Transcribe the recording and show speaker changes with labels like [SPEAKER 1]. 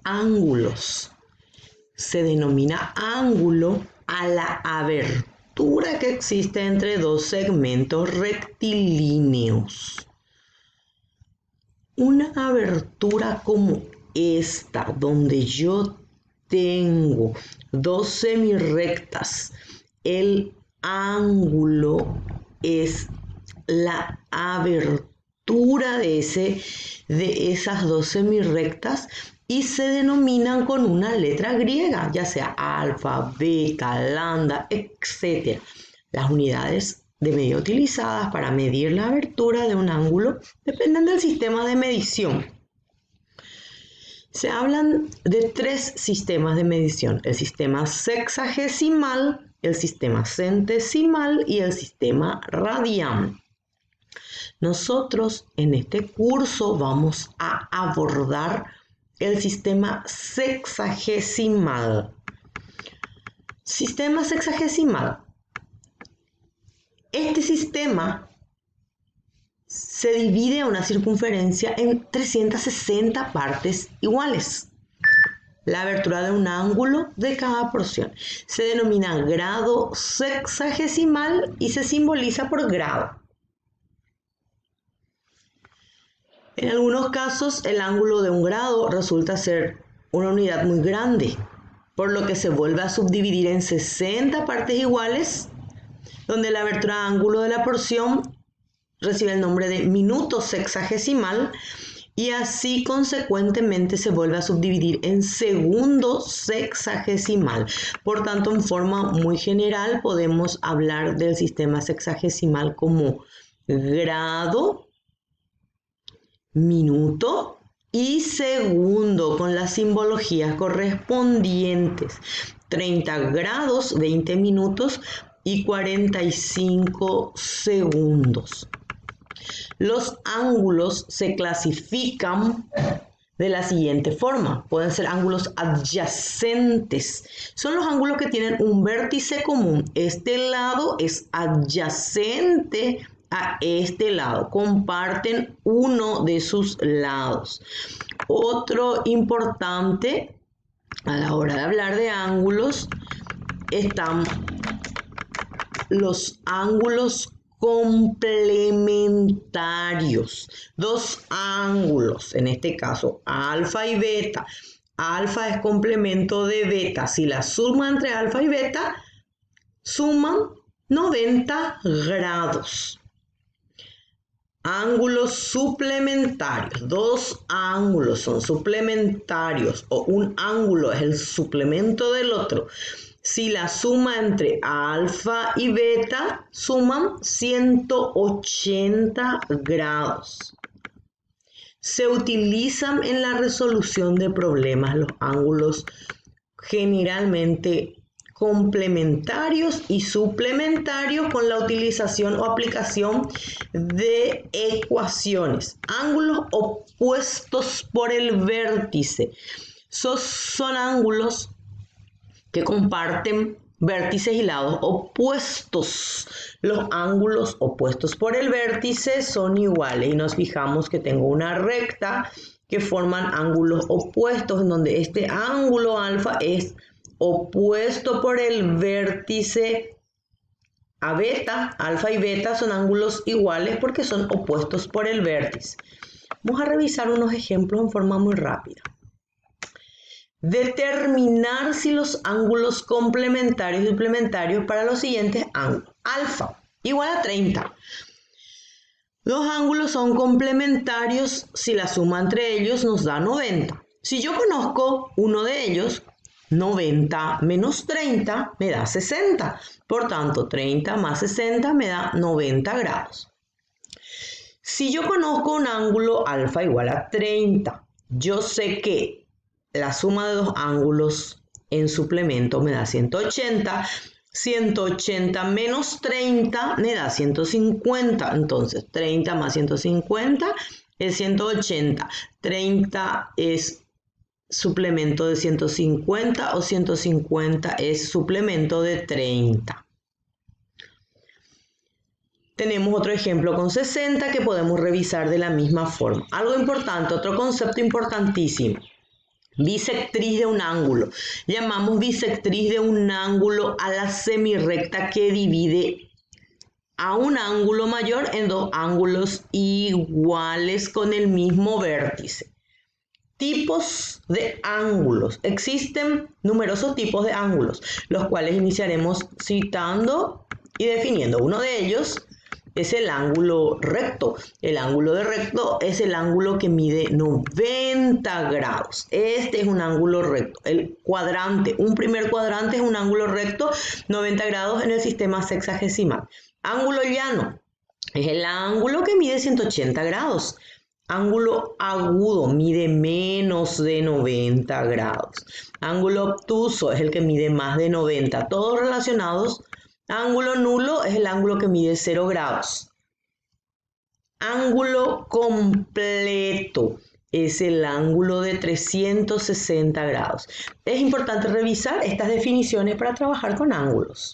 [SPEAKER 1] ángulos. Se denomina ángulo a la abertura que existe entre dos segmentos rectilíneos. Una abertura como esta, donde yo tengo dos semirrectas, el ángulo es la abertura de esas dos semirrectas y se denominan con una letra griega, ya sea alfa, beta, lambda, etc. Las unidades de medida utilizadas para medir la abertura de un ángulo dependen del sistema de medición. Se hablan de tres sistemas de medición: el sistema sexagesimal, el sistema centesimal y el sistema radian. Nosotros en este curso vamos a abordar el sistema sexagesimal. Sistema sexagesimal. Este sistema se divide a una circunferencia en 360 partes iguales. La abertura de un ángulo de cada porción se denomina grado sexagesimal y se simboliza por grado. En algunos casos, el ángulo de un grado resulta ser una unidad muy grande, por lo que se vuelve a subdividir en 60 partes iguales, donde la abertura de ángulo de la porción recibe el nombre de minuto sexagesimal y así consecuentemente se vuelve a subdividir en segundo sexagesimal. Por tanto, en forma muy general podemos hablar del sistema sexagesimal como grado, minuto y segundo, con las simbologías correspondientes: 30 grados, 20 minutos y 45 segundos. Los ángulos se clasifican de la siguiente forma. Pueden ser ángulos adyacentes. Son los ángulos que tienen un vértice común. Este lado es adyacente a este lado, comparten uno de sus lados. Otro importante a la hora de hablar de ángulos están los ángulos complementarios. Dos ángulos, en este caso alfa y beta. Alfa es complemento de beta. Si la suma entre alfa y beta suman 90 grados. Ángulos suplementarios. Dos ángulos son suplementarios o un ángulo es el suplemento del otro. Si la suma entre alfa y beta suman 180 grados. Se utilizan en la resolución de problemas los ángulos generalmente complementarios y suplementarios con la utilización o aplicación de ecuaciones. Ángulos opuestos por el vértice. Son ángulos que comparten vértices y lados opuestos. Los ángulos opuestos por el vértice son iguales y nos fijamos que tengo una recta que forman ángulos opuestos en donde este ángulo alfa es opuesto por el vértice a beta. Alfa y beta son ángulos iguales porque son opuestos por el vértice. Vamos a revisar unos ejemplos en forma muy rápida. Determinar si los ángulos complementarios y suplementarios para los siguientes ángulos. Alfa igual a 30. Los ángulos son complementarios si la suma entre ellos nos da 90. Si yo conozco uno de ellos, 90 menos 30 me da 60. Por tanto, 30 más 60 me da 90 grados. Si yo conozco un ángulo alfa igual a 30, yo sé que la suma de dos ángulos en suplemento me da 180. 180 menos 30 me da 150. Entonces, 30 más 150 es 180. 30 es suplemento de 150 o 150 es suplemento de 30. Tenemos otro ejemplo con 60 que podemos revisar de la misma forma. Algo importante, otro concepto importantísimo. Bisectriz de un ángulo. Llamamos bisectriz de un ángulo a la semirrecta que divide a un ángulo mayor en dos ángulos iguales con el mismo vértice. Tipos de ángulos. Existen numerosos tipos de ángulos, los cuales iniciaremos citando y definiendo. Uno de ellos es el ángulo recto. El ángulo de recto es el ángulo que mide 90 grados. Este es un ángulo recto. El cuadrante, un primer cuadrante es un ángulo recto, 90 grados en el sistema sexagesimal. Ángulo llano es el ángulo que mide 180 grados. Ángulo agudo mide menos de 90 grados. Ángulo obtuso es el que mide más de 90. Todos relacionados. Ángulo nulo es el ángulo que mide 0 grados. Ángulo completo es el ángulo de 360 grados. Es importante revisar estas definiciones para trabajar con ángulos.